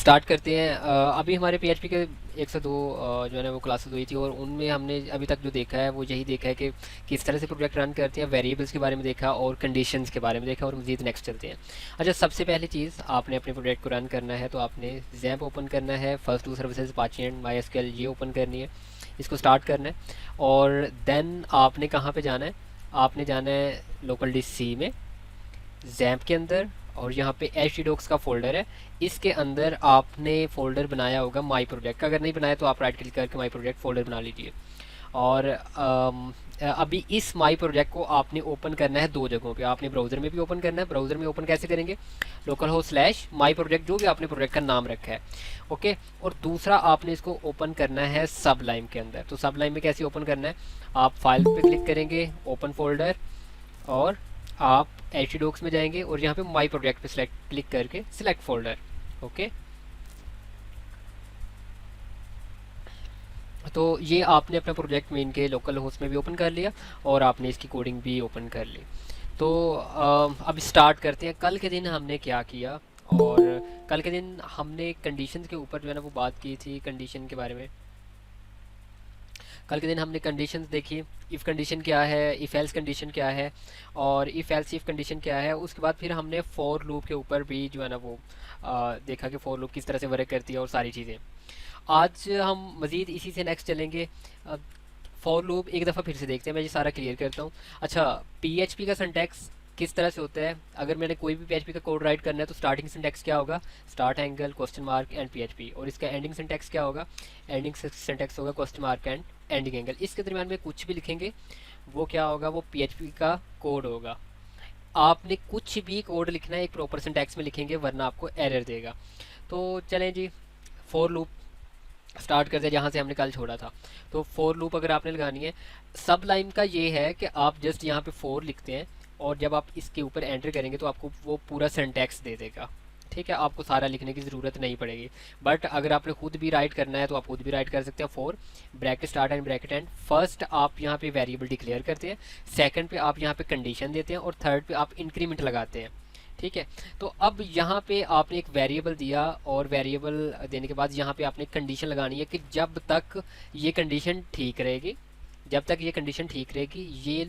Start करते हैं। अभी हमारे पीएचपी के 102 जो है ना वो क्लासेस हुई थी, और उनमें हमने अभी तक जो देखा है वो यही देखा है कि किस तरह से प्रोजेक्ट रन करते हैं, वेरिएबल्स के बारे में देखा और कंडीशंस के बारे में देखा, और मज़ीद नेक्स्ट चलते हैं। अच्छा, सबसे पहली चीज़ आपने अपने प्रोजेक्ट को रन करना है तो आपने जैम्प ओपन करना है, first two services Apache and MySQL ये ओपन करनी है, इसको स्टार्ट करना है। और देन आपने कहाँ पे जाना है, आपने जाना है लोकल डिस्क सी में, जैम्प के अंदर, और यहाँ पे एच डी डॉक्स का फोल्डर है, इसके अंदर आपने फोल्डर बनाया होगा माई प्रोजेक्ट का। अगर नहीं बनाया तो आप राइट क्लिक करके माई प्रोजेक्ट फोल्डर बना लीजिए। और अभी इस माई प्रोजेक्ट को आपने ओपन करना है दो जगहों पे, आपने ब्राउज़र में भी ओपन करना है। ब्राउज़र में ओपन कैसे करेंगे, लोकल हो स्लैश माई प्रोजेक्ट जो भी आपने प्रोजेक्ट का नाम रखा है, ओके। और दूसरा आपने इसको ओपन करना है सबलाइम के अंदर। तो सबलाइम में कैसे ओपन करना है, आप फाइल पे क्लिक करेंगे, ओपन फोल्डर, और आप एच डॉक्स में जाएंगे और यहाँ पे माई प्रोजेक्ट पे सिलेक्ट क्लिक करके सिलेक्ट फोल्डर, ओके। तो ये आपने अपना प्रोजेक्ट मेन के लोकल होस्ट में भी ओपन कर लिया और आपने इसकी कोडिंग भी ओपन कर ली। तो अब स्टार्ट करते हैं। कल के दिन हमने क्या किया, और कल के दिन हमने कंडीशन के ऊपर जो है ना वो बात की थी, कंडीशन के बारे में। कल के दिन हमने कंडीशंस देखी, इफ़ कंडीशन क्या है, इफ़ एल्स कंडीशन क्या है, और इफ़ एल्स इफ़ कंडीशन क्या है। उसके बाद फिर हमने फॉर लूप के ऊपर भी जो है ना वो देखा कि फॉर लूप किस तरह से वर्क करती है और सारी चीज़ें। आज हम मज़ीद इसी से नेक्स्ट चलेंगे। फॉर लूप एक दफ़ा फिर से देखते हैं, मैं ये सारा क्लियर करता हूँ। अच्छा, पीएचपी का सिंटैक्स किस तरह से होता है, अगर मैंने कोई भी पीएचपी का कोड राइट करना है तो स्टार्टिंग सिंटैक्स क्या होगा, start angle question mark and PHP, और इसका एंडिंग सिंटैक्स क्या होगा, एंडिंग सिंटैक्स होगा question mark and ending angle. इसके दरमियान में कुछ भी लिखेंगे वो क्या होगा, वो पीएचपी का कोड होगा। आपने कुछ भी कोड लिखना है एक प्रॉपर सिंटैक्स में लिखेंगे, वरना आपको एरर देगा। तो चलें जी, फॉर लूप स्टार्ट करते हैं जहाँ से हमने कल छोड़ा था। तो फोर लूप अगर आपने लगानी है, सब लाइन का ये है कि आप जस्ट यहाँ पे फोर लिखते हैं, और जब आप इसके ऊपर एंटर करेंगे तो आपको वो पूरा सिंटैक्स दे देगा। ठीक है, आपको सारा लिखने की ज़रूरत नहीं पड़ेगी। बट अगर आपने खुद भी राइट करना है तो आप खुद भी राइट कर सकते हैं। Four bracket start and bracket and, first आप यहाँ पे वेरिएबल डिक्लेयर करते हैं, सेकंड पे आप यहाँ पे कंडीशन देते हैं, और थर्ड पे आप इंक्रीमेंट लगाते हैं। ठीक है, तो अब यहाँ पे आपने एक वेरिएबल दिया, और वेरिएबल देने के बाद यहाँ पे आपने कंडीशन लगानी है कि जब तक ये कंडीशन ठीक रहेगी, जब तक ये कंडीशन ठीक रहेगी ये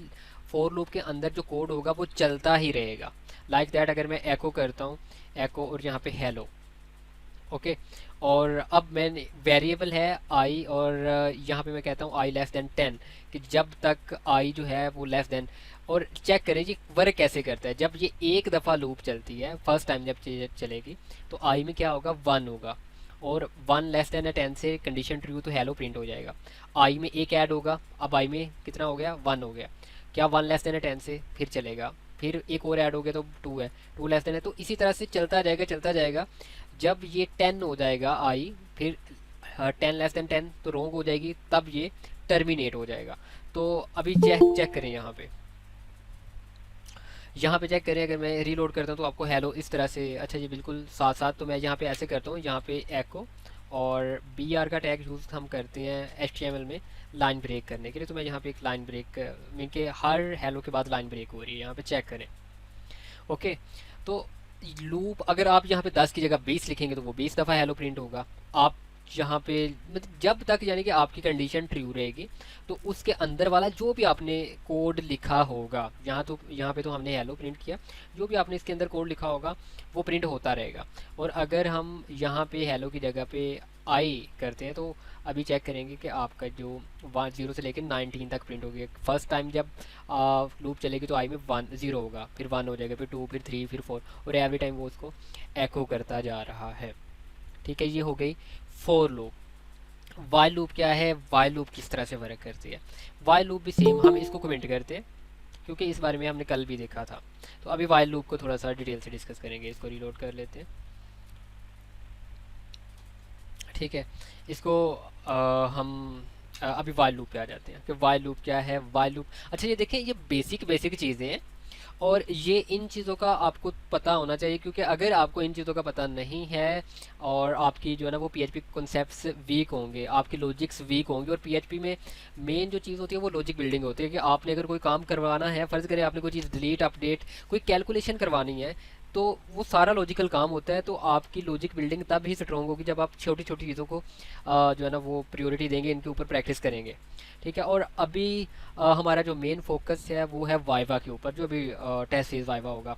फोर लूप के अंदर जो कोड होगा वो चलता ही रहेगा। लाइक दैट, अगर मैं एको करता हूँ, एको और यहाँ पे हेलो, ओके। और अब मैंने वेरिएबल है आई, और यहाँ पे मैं कहता हूँ आई लेस देन 10, कि जब तक आई जो है वो लेस देन। और चेक करें जी वर्क कैसे करता है। जब ये एक दफ़ा लूप चलती है, फर्स्ट टाइम जब चलेगी, तो आई में क्या होगा, 1 होगा, और 1 लेस देन 10 से कंडीशन ट्रू तो हेलो प्रिंट हो जाएगा। आई में एक ऐड होगा, अब आई में कितना हो गया, 1 हो गया। क्या 1 लेस देन 10 से फिर चलेगा, फिर एक और ऐड हो गया तो 2 है, 2 लेस देन है, तो इसी तरह से चलता जाएगा चलता जाएगा। जब ये 10 हो जाएगा आई, फिर 10 लेस देन 10 तो रॉन्ग हो जाएगी, तब ये टर्मिनेट हो जाएगा। तो अभी चेक चेक करें यहाँ पे, यहाँ पे चेक करें। अगर मैं रीलोड करता हूँ तो आपको हेलो इस तरह से, अच्छा जी बिल्कुल साथ साथ, तो मैं यहाँ पे ऐसे करता हूँ, यहाँ पे एको और बी आर का टैग यूज़ हम करते हैं HTML में लाइन ब्रेक करने के लिए। तो मैं यहाँ पे एक लाइन ब्रेक, मीन के हर हेलो के बाद लाइन ब्रेक हो रही है, यहाँ पे चेक करें, ओके। तो लूप अगर आप यहाँ पे 10 की जगह 20 लिखेंगे तो वो 20 दफ़ा हेलो प्रिंट होगा। आप यहाँ पे मतलब जब तक यानी कि आपकी कंडीशन ट्रू रहेगी, तो उसके अंदर वाला जो भी आपने कोड लिखा होगा, यहाँ पे तो हमने हेलो प्रिंट किया, जो भी आपने इसके अंदर कोड लिखा होगा वो प्रिंट होता रहेगा। और अगर हम यहाँ पे हेलो की जगह पे आई करते हैं तो अभी चेक करेंगे कि आपका जो 0 से लेकर 19 तक प्रिंट हो गया। फर्स्ट टाइम जब लूप चलेगी तो आई में 0 होगा, फिर 1 हो जाएगा, फिर 2, फिर 3, फिर 4, और एवरी टाइम वो उसको एको करता जा रहा है। ठीक है, ये हो गई फोर लूप। वाइल लूप क्या है, वाइल लूप किस तरह से वर्क करती है। वाइल लूप भी सेम, हम इसको कमेंट करते हैं क्योंकि इस बारे में हमने कल भी देखा था। तो अभी वाइल लूप को थोड़ा सा डिटेल से डिस्कस करेंगे। इसको रीलोड कर लेते हैं, ठीक है। इसको हम अभी वाइल लूप पे आ जाते हैं कि वाइल लूप क्या है। वाइल लूप, अच्छा ये देखें, ये बेसिक बेसिक चीज़ें हैं, और ये इन चीज़ों का आपको पता होना चाहिए, क्योंकि अगर आपको इन चीज़ों का पता नहीं है और आपकी जो है ना वो पीएचपी कॉन्सेप्ट्स वीक होंगे, आपकी लॉजिक्स वीक होंगे। और पीएचपी में मेन जो चीज़ होती है वो लॉजिक बिल्डिंग होती है, कि आपने अगर कोई काम करवाना है, फ़र्ज़ करें आपने कोई चीज़ डिलीट अपडेट कोई कैलकुलेशन करवानी है, तो वो सारा लॉजिकल काम होता है। तो आपकी लॉजिक बिल्डिंग तब ही स्ट्रॉन्ग होगी जब आप छोटी छोटी चीज़ों को जो है ना वो प्रायोरिटी देंगे, इनके ऊपर प्रैक्टिस करेंगे। ठीक है। और अभी हमारा जो मेन फोकस है वो है वाइवा के ऊपर, जो अभी टेस्ट फेज वाइवा होगा।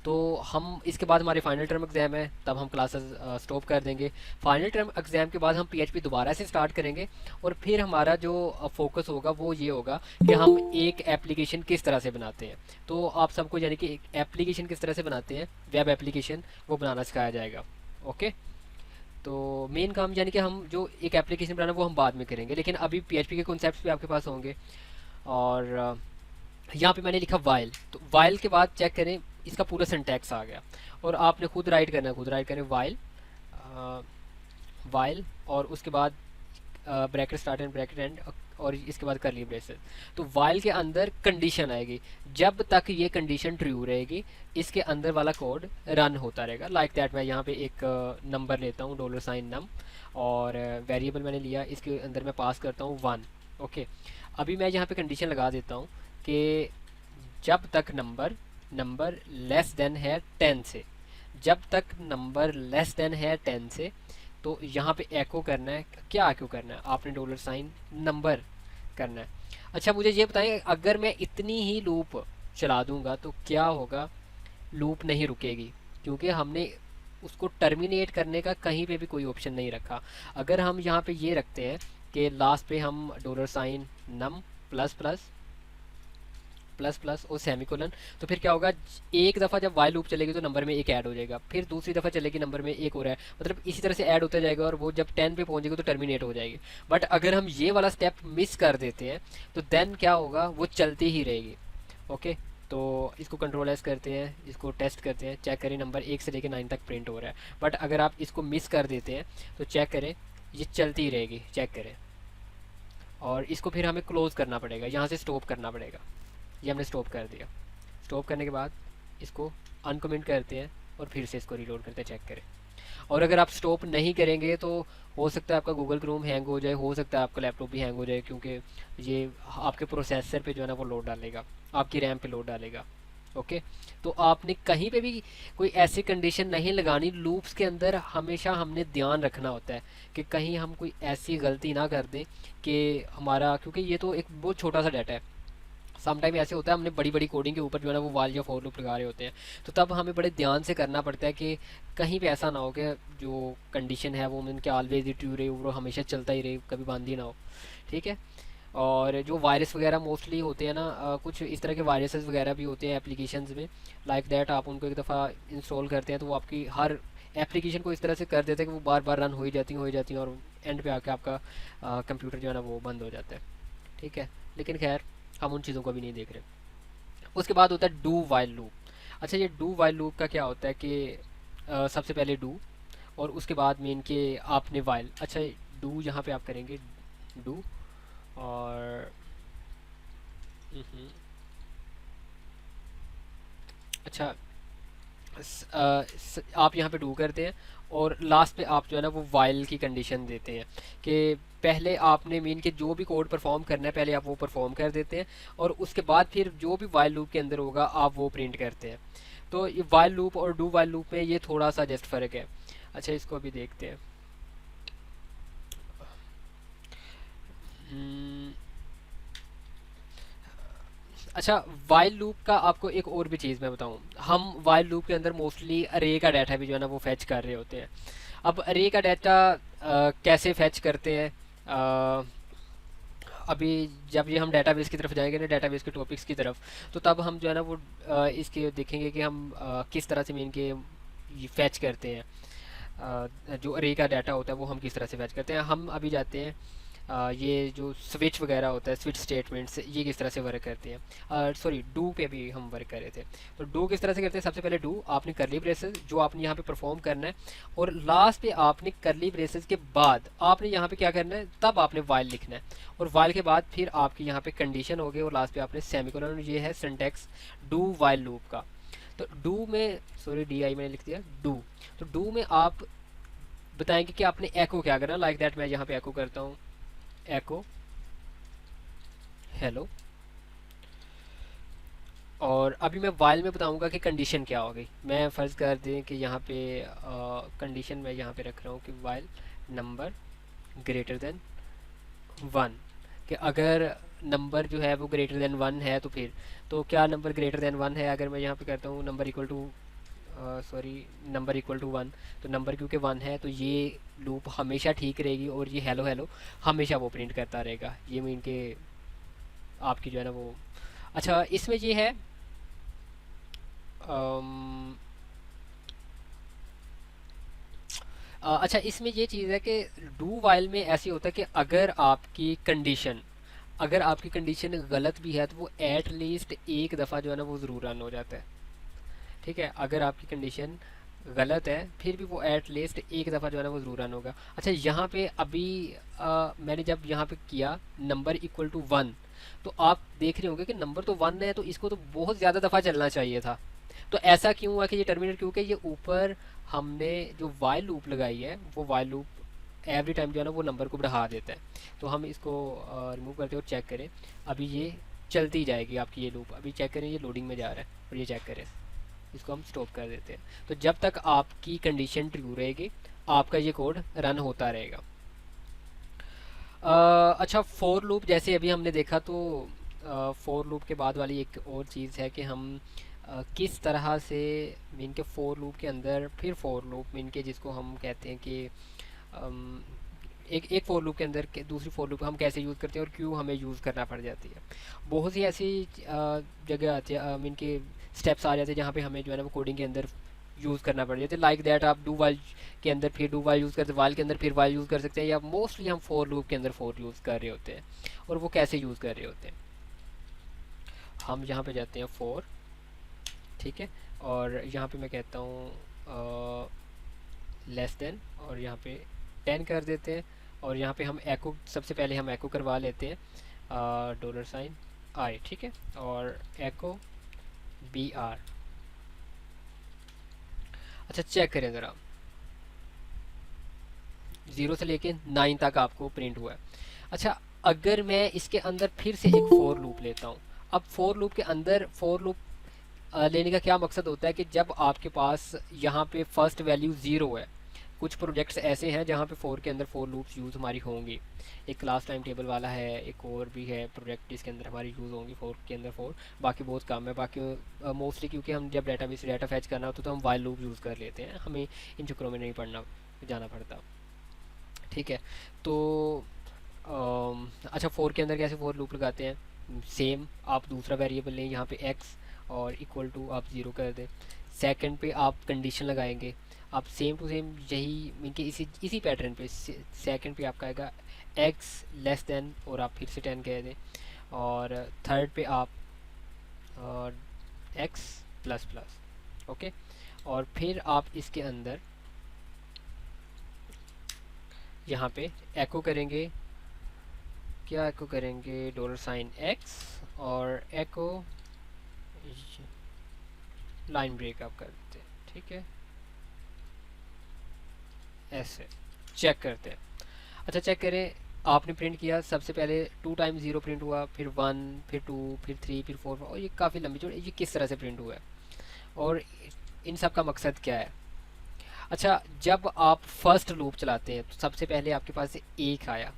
तो हम इसके बाद हमारे फाइनल टर्म एग्ज़ाम है, तब हम क्लासेस स्टॉप कर देंगे। फाइनल टर्म एग्ज़ाम के बाद हम पीएचपी दोबारा से स्टार्ट करेंगे, और फिर हमारा जो फोकस होगा वो ये होगा कि हम एक एप्लीकेशन किस तरह से बनाते हैं। तो आप सबको यानी कि एक एप्लीकेशन किस तरह से बनाते हैं, वेब एप्लीकेशन, वो बनाना सिखाया जाएगा। ओके। तो मेन काम यानी कि हम जो एक एप्लीकेशन बनाना वो हम बाद में करेंगे, लेकिन अभी पीएचपी के कॉन्सेप्ट्स भी आपके पास होंगे। और यहाँ पे मैंने लिखा वाइल, तो वाइल के बाद चेक करें इसका पूरा सिंटैक्स आ गया, और आपने खुद राइट करना है, खुद राइट करें वाइल, वाइल, और उसके बाद bracket start and bracket and, और इसके बाद करली ब्रेसेस। तो वाइल के अंदर कंडीशन आएगी, जब तक ये कंडीशन ट्रू रहेगी इसके अंदर वाला कोड रन होता रहेगा। लाइक दैट मैं यहाँ पे एक नंबर लेता हूँ, $num, और वेरिएबल मैंने लिया, इसके अंदर मैं पास करता हूँ 1। ओके। अभी मैं यहाँ पे कंडीशन लगा देता हूँ कि जब तक नंबर नंबर लेस देन है 10 से, जब तक नंबर लेस देन है 10 से, तो यहाँ पे एको करना है। क्या एको करना है, आपने $नंबर करना है। अच्छा मुझे ये बताएं, अगर मैं इतनी ही लूप चला दूंगा तो क्या होगा, लूप नहीं रुकेगी, क्योंकि हमने उसको टर्मिनेट करने का कहीं पे भी कोई ऑप्शन नहीं रखा। अगर हम यहाँ पे ये रखते हैं कि लास्ट पे हम $num plus plus plus plus और सेमीकोलन, तो फिर क्या होगा, एक दफ़ा जब वाइल लूप चलेगी तो नंबर में एक ऐड हो जाएगा, फिर दूसरी दफ़ा चलेगी नंबर में एक हो रहा है, मतलब इसी तरह से ऐड होता जाएगा, और वो जब 10 पे पहुंचेगी तो टर्मिनेट हो जाएगी। बट अगर हम ये वाला स्टेप मिस कर देते हैं तो देन क्या होगा, वो चलती ही रहेगी। ओके। तो इसको कंट्रोल एस करते हैं, इसको टेस्ट करते हैं, चेक करें नंबर 1 से लेकर 9 तक प्रिंट हो रहा है। बट अगर आप इसको मिस कर देते हैं तो चेक करें, ये चलती ही रहेगी, चेक करें। और इसको फिर हमें क्लोज करना पड़ेगा, यहाँ से स्टॉप करना पड़ेगा। ये हमने स्टॉप कर दिया। स्टॉप करने के बाद इसको अनकमेंट करते हैं और फिर से इसको रीलोड करते हैं, चेक करें। और अगर आप स्टॉप नहीं करेंगे तो हो सकता है आपका गूगल क्रोम हैंग हो जाए, हो सकता है आपका लैपटॉप भी हैंग हो जाए, क्योंकि ये आपके प्रोसेसर पे जो है ना वो लोड डालेगा, आपकी रैम पे लोड डालेगा। ओके। तो आपने कहीं पे भी कोई ऐसी कंडीशन नहीं लगानी, लूप्स के अंदर हमेशा हमने ध्यान रखना होता है कि कहीं हम कोई ऐसी गलती ना कर दें कि हमारा, क्योंकि ये तो एक बहुत छोटा सा डाटा है। सम टाइम ऐसे होता है हमने बड़ी बड़ी कोडिंग के ऊपर जो है ना वो वाल या फॉर लूप लगा रहे होते हैं, तो तब हमें बड़े ध्यान से करना पड़ता है कि कहीं पे ऐसा ना हो कि जो कंडीशन है वो उनके ऑलवेज ही ट्रू रहे, वो हमेशा चलता ही रहे, कभी बंद ही ना हो। ठीक है। और जो वायरस वगैरह मोस्टली होते हैं ना, कुछ इस तरह के वायरसेस वगैरह भी होते हैं एप्लीकेशंस में। लाइक दैट आप उनको एक दफ़ा इंस्टॉल करते हैं तो वो आपकी हर एप्लीकेशन को इस तरह से कर देते हैं कि वो बार बार रन हो ही जाती हैं, और एंड पे आके आपका कंप्यूटर जो है ना वो बंद हो जाता है। ठीक है। लेकिन खैर हम उन चीज़ों को भी नहीं देख रहे। उसके बाद होता है डू वाइल लूप। अच्छा ये डू वाइल लूप का क्या होता है कि सबसे पहले डू, और उसके बाद मेन के आपने वाइल। अच्छा डू यहाँ पे आप करेंगे डू, और हम्म, अच्छा आप यहाँ पे डू करते हैं, और लास्ट पे आप जो है ना वो वाइल की कंडीशन देते हैं कि पहले आपने मीन के जो भी कोड परफॉर्म करना है पहले आप वो परफॉर्म कर देते हैं, और उसके बाद फिर जो भी वाइल लूप के अंदर होगा आप वो प्रिंट करते हैं। तो ये वाइल लूप और डू वाइल लूप में ये थोड़ा सा जस्ट फ़र्क है। अच्छा इसको अभी देखते हैं। हम्म, अच्छा वाइल लूप का आपको एक और भी चीज़ मैं बताऊं, हम वाइल लूप के अंदर मोस्टली अरे का डाटा भी जो है ना वो फैच कर रहे होते हैं। अब अरे का डाटा कैसे फैच करते हैं, अभी जब ये हम डाटाबेस की तरफ जाएंगे ना, डाटाबेस के टॉपिक्स की तरफ, तो तब हम जो है ना वो इसके देखेंगे कि हम किस तरह से मेन के फैच करते हैं। जो अरे का डाटा होता है वो हम किस तरह से फैच करते हैं। हम अभी जाते हैं ये जो स्विच वगैरह होता है, स्विच स्टेटमेंट्स, ये किस तरह से वर्क करते हैं। सॉरी डू पे भी हम वर्क कर रहे थे। तो डू किस तरह से करते हैं, सबसे पहले डू आपने करली ब्रेसेस जो आपने यहाँ पे परफॉर्म करना है, और लास्ट पे आपने करली ब्रेसेस के बाद आपने यहाँ पे क्या करना है, तब आपने वाइल लिखना है, और वाइल के बाद फिर आपकी यहाँ पे कंडीशन हो गई, और लास्ट पे आपने सेमीकोलन। ये है सिंटैक्स डू वाइल लूप का। तो डू में, सॉरी डी आई मैंने लिख दिया डू, तो डू में आप बताएंगे कि आपने एको क्या करना। लाइक दैट मैं यहाँ पे एको करता हूँ, एको हेलो। और अभी मैं वाइल में बताऊंगा कि कंडीशन क्या होगी। मैं फ़र्ज़ कर दें कि यहाँ पे कंडीशन मैं यहाँ पे रख रहा हूँ कि वाइल नंबर ग्रेटर देन 1, कि अगर नंबर जो है वो ग्रेटर देन 1 है तो फिर, तो क्या नंबर ग्रेटर देन 1 है? अगर मैं यहाँ पे करता हूँ number equal to, sorry, number equal to 1, तो नंबर क्योंकि 1 है तो ये लूप हमेशा ठीक रहेगी और ये हेलो हेलो हमेशा वो प्रिंट करता रहेगा। ये मीन के आपकी जो है ना वो, अच्छा इसमें ये है, अम, अच्छा इसमें ये चीज़ है कि डू वाइल में ऐसे होता है कि अगर आपकी कंडीशन गलत भी है तो वो एट लीस्ट एक दफ़ा जो है ना वो ज़रूर रन हो जाता है। ठीक है, अगर आपकी कंडीशन गलत है फिर भी वो एट लीस्ट एक दफ़ा जो है ना वो ज़रूर रन होगा। अच्छा यहाँ पे अभी मैंने जब यहाँ पे किया नंबर इक्वल टू 1, तो आप देख रहे होंगे कि नंबर तो 1 है तो इसको तो बहुत ज़्यादा दफ़ा चलना चाहिए था। तो ऐसा क्यों हुआ कि ये टर्मिनेट, क्योंकि ये ऊपर हमने जो वाइल लूप लगाई है वो वाइल लूप एवरी टाइम जो है ना वो नंबर को बढ़ा देता है। तो हम इसको रिमूव करते हैं और चेक करें। अभी ये चलती जाएगी आपकी ये लूप, अभी चेक करें ये लोडिंग में जा रहा है और ये चेक करें, इसको हम स्टॉप कर देते हैं। तो जब तक आपकी कंडीशन ट्रू रहेगी आपका ये कोड रन होता रहेगा। अच्छा फोर लूप जैसे अभी हमने देखा, तो फोर लूप के बाद वाली एक और चीज़ है कि हम किस तरह से मीन के फोर लूप के अंदर फिर फोर लूप मीन के जिसको हम कहते हैं कि अम, एक एक फोर लूप के अंदर दूसरी फोर लूप हम कैसे यूज़ करते हैं और क्यों हमें यूज़ करना पड़ जाती है। बहुत सी ऐसी जगह आती है मीन के स्टेप्स आ जाते हैं जहाँ पे हमें जो है ना वो कोडिंग के अंदर यूज़ करना पड़ जाता है। लाइक दैट आप डू वाइल के अंदर फिर डू वाइल यूज़ करते हैं, वाइल के अंदर फिर वाइल यूज़ कर सकते हैं, या मोस्टली हम फोर लूप के अंदर फोर यूज़ कर रहे होते हैं। और वो कैसे यूज़ कर रहे होते हैं, हम यहाँ पे जाते हैं फोर, ठीक है, और यहाँ पे मैं कहता हूँ लेस देन, और यहाँ पे 10 कर देते हैं। और यहाँ पे हम एको, सबसे पहले हम एको करवा लेते हैं डॉलर साइन आई, ठीक है, और एको बी आर। अच्छा चेक करें ज़रा, 0 से लेके 9 तक आपको प्रिंट हुआ है। अच्छा अगर मैं इसके अंदर फिर से एक फोर लूप लेता हूँ, अब फोर लूप के अंदर फोर लूप लेने का क्या मकसद होता है कि जब आपके पास यहाँ पे फर्स्ट वैल्यू ज़ीरो है, कुछ प्रोजेक्ट्स ऐसे हैं जहाँ पे फोर के अंदर फोर लूप्स यूज़ हमारी होंगी। एक क्लास टाइम टेबल वाला है, एक और भी है प्रोजेक्ट जिसके अंदर हमारी यूज़ होंगी फोर के अंदर फोर। बाकी बहुत कम है, बाकी मोस्टली क्योंकि हम जब डेटाबेस से डाटा फैच करना होता है तो हम वाइल लूप यूज़ कर लेते हैं, हमें इन चक्करों में नहीं पढ़ना जाना पड़ता। ठीक है, तो अच्छा फोर के अंदर कैसे फोर लूप लगाते हैं, सेम आप दूसरा वेरिएबल लें, यहाँ पे एक्स और इक्वल टू आप ज़ीरो कर दें। सेकंड पे आप कंडीशन लगाएंगे, आप सेम टू सेम यही इनके इसी इसी पैटर्न पे सेकंड पे आपका आएगा एक्स लेस देन और आप फिर से 10 कह दें। और थर्ड पे आप एक्स प्लस प्लस, ओके। और फिर आप इसके अंदर यहाँ पे एको करेंगे, क्या एको करेंगे, डॉलर साइन एक्स और एको लाइन ब्रेक आप कर देते हैं, ठीक है, ऐसे चेक करते हैं। अच्छा चेक करें, आपने प्रिंट किया, सबसे पहले 2 टाइम 0 प्रिंट हुआ, फिर 1, फिर 2, फिर 3, फिर 4, और ये काफ़ी लंबी जोड़, ये किस तरह से प्रिंट हुआ है और इन सब का मकसद क्या है। अच्छा जब आप फर्स्ट लूप चलाते हैं तो सबसे पहले आपके पास एक आया,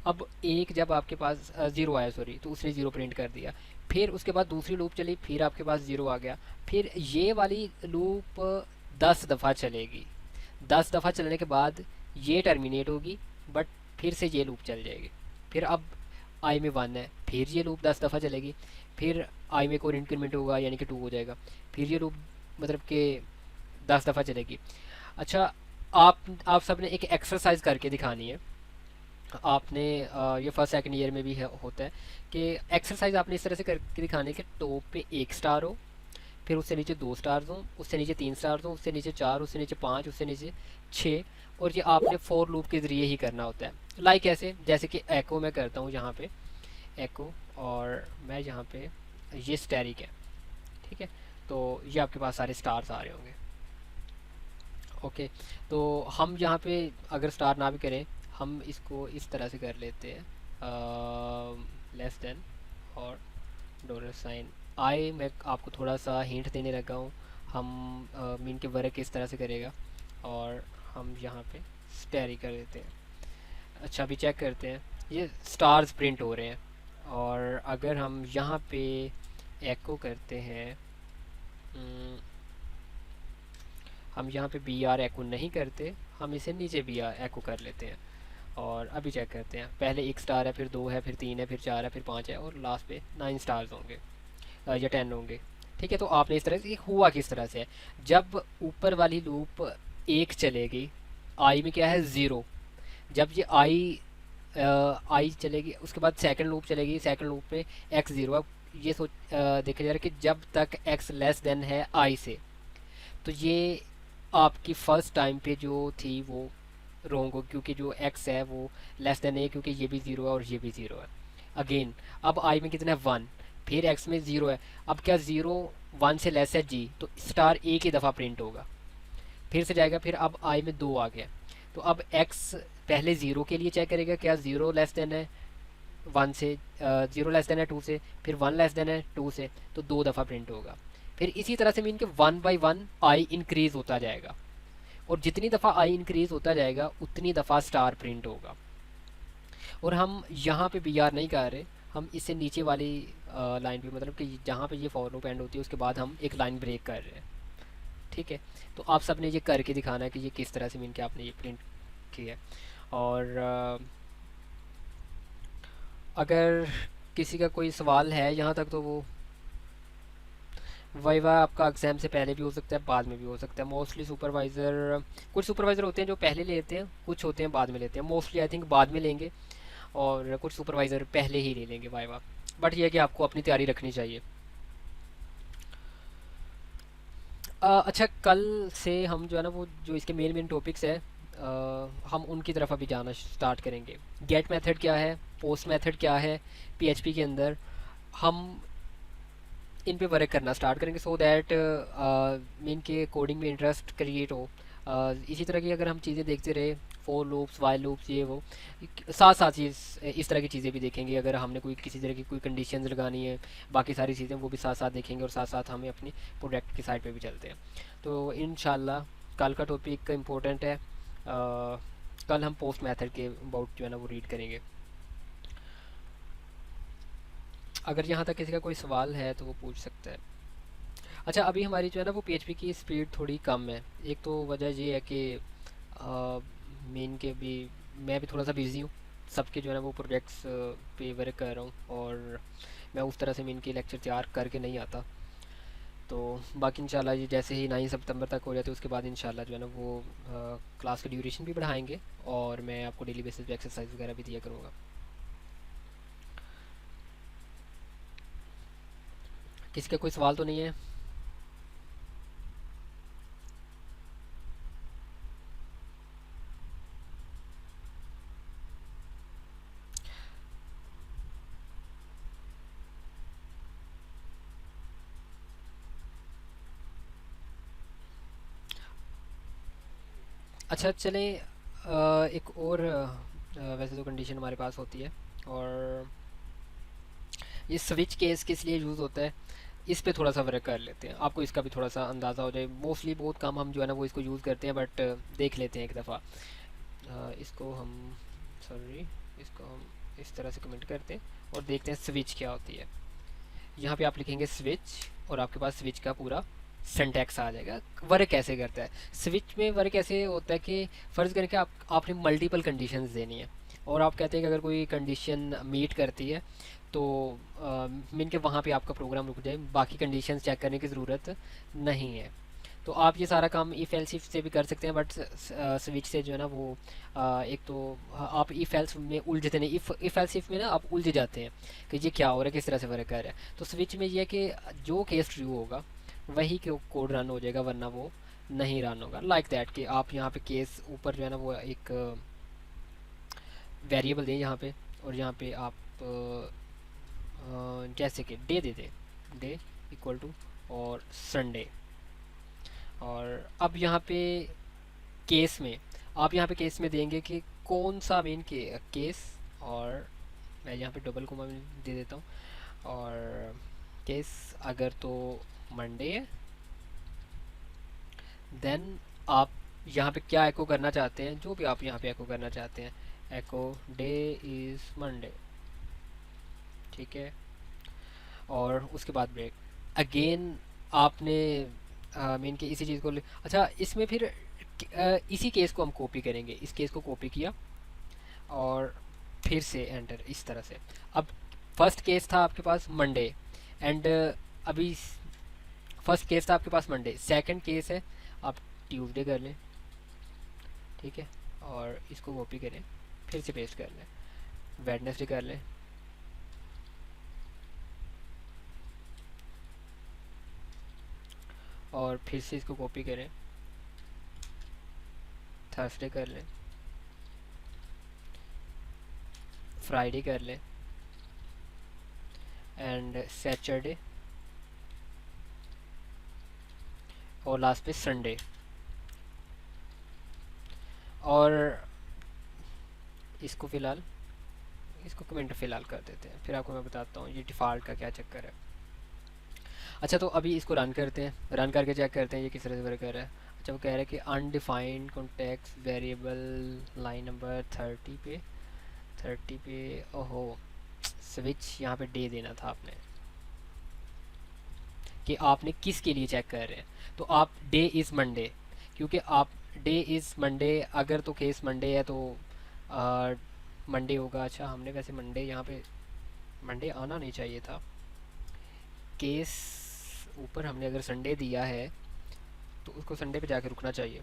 अब एक जब आपके पास ज़ीरो आया, सॉरी, तो उसने ज़ीरो प्रिंट कर दिया। फिर उसके बाद दूसरी लूप चली, फिर आपके पास ज़ीरो आ गया। फिर ये वाली लूप 10 दफ़ा चलेगी, 10 दफ़ा चलने के बाद ये टर्मिनेट होगी, बट फिर से ये लूप चल जाएगी। फिर अब आई में 1 है, फिर ये लूप 10 दफ़ा चलेगी, फिर आई में कोई इंक्रीमेंट होगा यानी कि 2 हो जाएगा, फिर ये लूप मतलब कि 10 दफ़ा चलेगी। अच्छा आप सब ने एक एक्सरसाइज करके दिखानी है। आपने ये फर्स्ट सेकंड ईयर में भी होता है कि एक्सरसाइज आपने इस तरह से करके दिखाने के टॉप पे एक स्टार हो, फिर उससे नीचे 2 स्टार्स हों, उससे नीचे 3 स्टार्स हों, उससे नीचे 4, उससे नीचे 5, उससे नीचे 6। और ये आपने फोर लूप के ज़रिए ही करना होता है। लाइक ऐसे जैसे कि एको मैं करता हूँ यहाँ पे एको, और मैं यहाँ पे ये स्टैरिक है, ठीक है, तो ये आपके पास सारे स्टार्स आ रहे होंगे, ओके। तो हम यहाँ पे अगर स्टार ना भी करें, हम इसको इस तरह से कर लेते हैं, लेस देन और डॉलर साइन आई मैं आपको थोड़ा सा हिंट देने लगा हूँ। हम मीन के वर्क किस तरह से करेगा, और हम यहाँ पे स्टैरी कर देते हैं। अच्छा अभी चेक करते हैं, ये स्टार्स प्रिंट हो रहे हैं। और अगर हम यहाँ पे एको करते हैं, हम यहाँ पे बी आर एको नहीं करते, हम इसे नीचे बी आर एको कर लेते हैं। और अभी चेक करते हैं, पहले एक स्टार है, फिर दो है, फिर तीन है, फिर चार है, फिर पाँच है, और लास्ट पे 9 स्टार्स होंगे या 10 होंगे। ठीक है, तो आपने इस तरह से, ये हुआ किस तरह से है, जब ऊपर वाली लूप एक चलेगी, आई में क्या है 0, जब ये आई चलेगी उसके बाद सेकंड लूप चलेगी, सेकंड लूप पे एक्स 0। अब ये सोच देखा जा रहा है कि जब तक एक्स लेस देन है आई से, तो ये आपकी फर्स्ट टाइम पे जो थी वो रॉन्ग हो, क्योंकि जो एक्स है वो लेस देन है, क्योंकि ये भी ज़ीरो है और ये भी ज़ीरो है। अगेन अब आई में कितना है 1, फिर एक्स में 0 है। अब क्या 0 1 से लेस है जी, तो स्टार एक ही दफ़ा प्रिंट होगा, फिर से जाएगा, फिर अब आई में 2 आ गया। तो अब एक्स पहले 0 के लिए चेक करेगा, क्या 0 लेस देन है 1 से, 0 लेस देन है 2 से, फिर 1 लेस देन है 2 से, तो 2 दफ़ा प्रिंट होगा। फिर इसी तरह से मीन के 1 बाई 1 आई इंक्रीज होता जाएगा, और जितनी दफ़ा आई इंक्रीज होता जाएगा उतनी दफ़ा स्टार प्रिंट होगा। और हम यहाँ पे बी आर नहीं कर रहे, हम इससे नीचे वाली लाइन पे, मतलब कि जहाँ पे ये फॉर लूप एंड होती है उसके बाद हम एक लाइन ब्रेक कर रहे हैं। ठीक है, तो आप सब ने ये करके दिखाना है कि ये किस तरह से मीन के आपने ये प्रिंट किया है। और अगर किसी का कोई सवाल है यहाँ तक, तो वो वाइवा आपका एग्ज़ाम से पहले भी हो सकता है, बाद में भी हो सकता है। मोस्टली सुपरवाइज़र, कुछ सुपरवाइज़र होते हैं जो पहले लेते हैं, कुछ होते हैं बाद में लेते हैं। मोस्टली आई थिंक बाद में लेंगे, और कुछ सुपरवाइज़र पहले ही ले लेंगे वाइवा। बट ये है कि आपको अपनी तैयारी रखनी चाहिए। अच्छा कल से हम जो है ना वो जो इसके मेन मेन टॉपिक्स है, हम उनकी तरफ अभी जाना स्टार्ट करेंगे। गेट मेथड क्या है, पोस्ट मेथड क्या है पीएचपी के अंदर, हम इन पे वर्क करना स्टार्ट करेंगे, सो दैट मीन के कोडिंग में इंटरेस्ट क्रिएट हो। इसी तरह की अगर हम चीज़ें देखते रहे, फोर लूप्स वाइल लूप्स ये वो, साथ साथ ये इस तरह की चीज़ें भी देखेंगे। अगर हमने कोई किसी तरह की कोई कंडीशंस लगानी है, बाकी सारी चीज़ें वो भी साथ साथ देखेंगे, और साथ साथ हमें अपनी प्रोडक्ट की साइड पे भी चलते हैं। तो इंशाल्लाह कल का टॉपिक इम्पोर्टेंट है। कल हम पोस्ट मेथड के अबाउट जो है ना वो रीड करेंगे। अगर यहाँ तक किसी का कोई सवाल है तो वो पूछ सकता है। अच्छा अभी हमारी जो है ना वो पीएचपी की स्पीड थोड़ी कम है। एक तो वजह ये है कि मेन के भी मैं भी थोड़ा सा बिज़ी हूँ, सबके जो है ना वो प्रोजेक्ट्स पे वर्क कर रहा हूँ, और मैं उस तरह से मेन के लेक्चर तैयार करके नहीं आता। तो बाकी इंशाल्लाह ये जैसे ही 9 सितंबर तक हो जाते हैं उसके बाद इंशाल्लाह जो है ना वो क्लास का ड्यूरेशन भी बढ़ाएंगे, और मैं आपको डेली बेसिस पे एक्सरसाइज वगैरह भी दिया करूँगा। किसी का कोई सवाल तो नहीं है? अच्छा चलें, एक और वैसे तो कंडीशन हमारे पास होती है, और ये स्विच केस किस लिए यूज़ होता है इस पे थोड़ा सा वर्क कर लेते हैं, आपको इसका भी थोड़ा सा अंदाज़ा हो जाए। मोस्टली बहुत कम हम जो है ना वो इसको यूज़ करते हैं, बट देख लेते हैं एक दफ़ा। इसको हम, सॉरी, इसको हम इस तरह से कमेंट करते हैं और देखते हैं स्विच क्या होती है। यहाँ पे आप लिखेंगे स्विच, और आपके पास स्विच का पूरा सिंटैक्स आ जाएगा। वर्क कैसे करता है स्विच में, वर्क ऐसे होता है कि फ़र्ज़ करके आपने मल्टीपल कंडीशंस देनी है, और आप कहते हैं कि अगर कोई कंडीशन मीट करती है तो मीन के वहाँ पे आपका प्रोग्राम रुक जाए, बाकी कंडीशंस चेक करने की ज़रूरत नहीं है। तो आप ये सारा काम इफ़ एल्स इफ से भी कर सकते हैं, बट स्विच से जो है ना वो एक तो आप इफ़ एल्स में उलझते नहीं, इफ़ एल्स इफ में ना आप उलझ जाते हैं कि ये क्या हो रहा है, किस तरह से वर्क कर रहा है। तो स्विच में ये है कि जो केस ट्रू होगा वही कोड रन हो जाएगा, वरना वो नहीं रन होगा। लाइक दैट कि आप यहाँ पे केस ऊपर जो है ना वो एक वेरिएबल दें यहाँ पे, और यहाँ पे आप जैसे कि डे दे दें, डे इक्वल टू और संडे। और अब यहाँ पे केस में, आप यहाँ पे केस में देंगे कि कौन सा मेन के केस, और मैं यहाँ पे डबल कोमा दे देता हूँ, और केस अगर तो मंडे है, देन आप यहाँ पे क्या एको करना चाहते हैं, जो भी आप यहाँ पे एको करना चाहते हैं, एको डे इज़ मंडे, ठीक है। और उसके बाद ब्रेक अगेन आपने मीन के इसी चीज़ को अच्छा इसमें फिर इसी केस को हम कॉपी करेंगे, इस केस को कॉपी किया और फिर से एंटर इस तरह से। अब फर्स्ट केस था आपके पास मंडे एंड अभी फर्स्ट केस था आपके पास मंडे, सेकंड केस है आप ट्यूसडे कर लें, ठीक है, और इसको कॉपी करें फिर से पेस्ट कर लें, वेडनेसडे कर लें, और फिर से इसको कॉपी करें, थर्सडे कर लें, फ्राइडे कर लें एंड सैटरडे, और लास्ट पे संडे। और इसको फ़िलहाल इसको कमेंट फ़िलहाल कर देते हैं, फिर आपको मैं बताता हूँ ये डिफ़ॉल्ट का क्या चक्कर है। अच्छा तो अभी इसको रन करते हैं, रन करके चेक करते हैं ये किस तरह से वर्क कर रहा है। अच्छा वो कह रहा है कि undefined context variable line number 30 पे ओहो स्विच यहाँ पे डे देना था आपने, कि आपने किस के लिए चेक कर रहे हैं, तो आप डे इज़ मंडे, क्योंकि आप डे इज़ मंडे अगर तो केस मंडे है तो मंडे होगा। अच्छा हमने वैसे मंडे यहाँ पे मंडे आना नहीं चाहिए था, केस ऊपर हमने अगर संडे दिया है तो उसको संडे पे जाके रुकना चाहिए।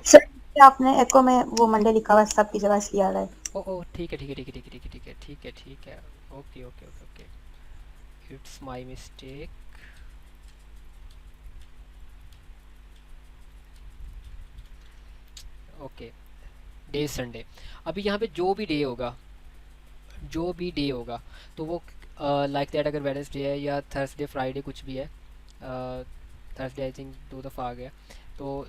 सर आपने एको में वो मंडे लिखा हुआ है, सबकी जगह इसलिए आ रहा है। ओ ठीक है ठीक है ठीक है ठीक है ठीक है ठीक है ठीक है ठीक है, okay okay okay okay, it's my mistake. Okay day Sunday, अभी यहाँ पे जो भी डे होगा तो वो लाइक दैट अगर वेडनेसडे है या थर्सडे फ्राइडे कुछ भी है, थर्सडे आई थिंक 2 दफ़ा आ गया, तो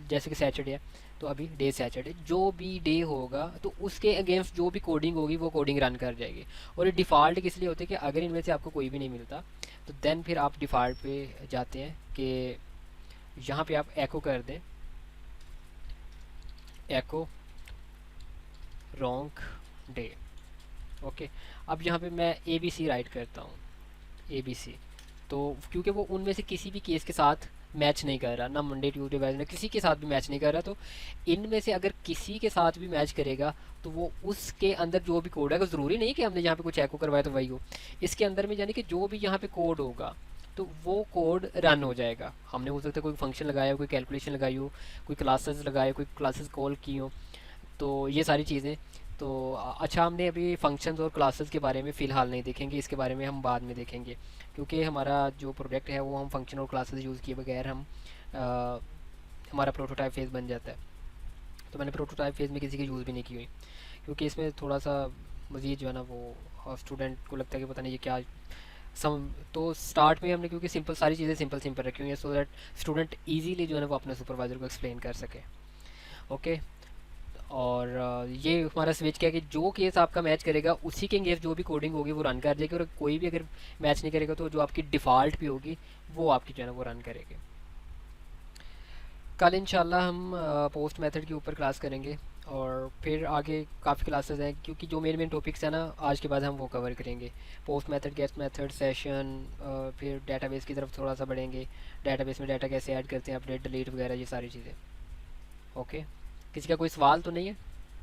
जैसे कि सैटरडे है तो अभी डे सैटरडे, जो भी डे होगा तो उसके अगेंस्ट जो भी कोडिंग होगी वो कोडिंग रन कर जाएगी। और ये डिफ़ॉल्ट किस लिए होते हैं कि अगर इनमें से आपको कोई भी नहीं मिलता तो देन फिर आप डिफ़ॉल्ट पे जाते हैं कि यहाँ पे आप एको कर दें, एको रॉन्ग डे, ओके। अब यहाँ पे मैं ए बी सी राइट करता हूँ, ए बी सी, तो क्योंकि वो उनमें से किसी भी केस के साथ मैच नहीं कर रहा, ना मंडे ट्यूसडे वेडनेसडे किसी के साथ भी मैच नहीं कर रहा, तो इनमें से अगर किसी के साथ भी मैच करेगा तो वो उसके अंदर जो भी कोड है, तो ज़रूरी नहीं कि हमने यहाँ पे कुछ एको करवाया तो वही हो, इसके अंदर में यानी कि जो भी यहाँ पे कोड होगा तो वो कोड रन हो जाएगा। हमने हो सकता है कोई फंक्शन लगाया हो, कोई कैलकुलेशन लगाई हो, कोई क्लासेस लगाए, कोई क्लासेस कॉल की हो, तो ये सारी चीज़ें। तो अच्छा हमने अभी फंक्शंस और क्लासेस के बारे में फ़िलहाल नहीं देखेंगे, इसके बारे में हम बाद में देखेंगे, क्योंकि हमारा जो प्रोजेक्ट है वो हम फंक्शन और क्लासेस यूज़ किए बगैर हम हमारा प्रोटोटाइप फेज़ बन जाता है। तो मैंने प्रोटोटाइप फेज़ में किसी की यूज़ भी नहीं की हुई, क्योंकि इसमें थोड़ा सा मज़ीद जो है ना वो स्टूडेंट को लगता है कि पता नहीं ये क्या सम। तो स्टार्ट में हमने क्योंकि सिंपल सारी चीज़ें सिंपल सिंपल रखी हुई हैं सो दैट स्टूडेंट ईजीली जो है ना वो अपने सुपरवाइज़र को एक्सप्लेन कर सके, ओके। और ये हमारा स्विच क्या है कि जो केस आपका मैच करेगा उसी के अगेंस्ट जो भी कोडिंग होगी वो रन कर जाएगी, और कोई भी अगर मैच नहीं करेगा तो जो आपकी डिफ़ॉल्ट भी होगी वो आपकी जो है ना वो रन करेगी। कल इंशाल्लाह हम पोस्ट मेथड के ऊपर क्लास करेंगे, और फिर आगे काफ़ी क्लासेस हैं, क्योंकि जो मेन मेन टॉपिक्स हैं ना आज के बाद हम वो कवर करेंगे, post method, get method, session, फिर डेटाबेस की तरफ थोड़ा सा बढ़ेंगे, डेटाबेस में डाटा कैसे ऐड करते हैं, अपडेट डिलीट वगैरह ये सारी चीज़ें, ओके। किसी का कोई सवाल तो नहीं है?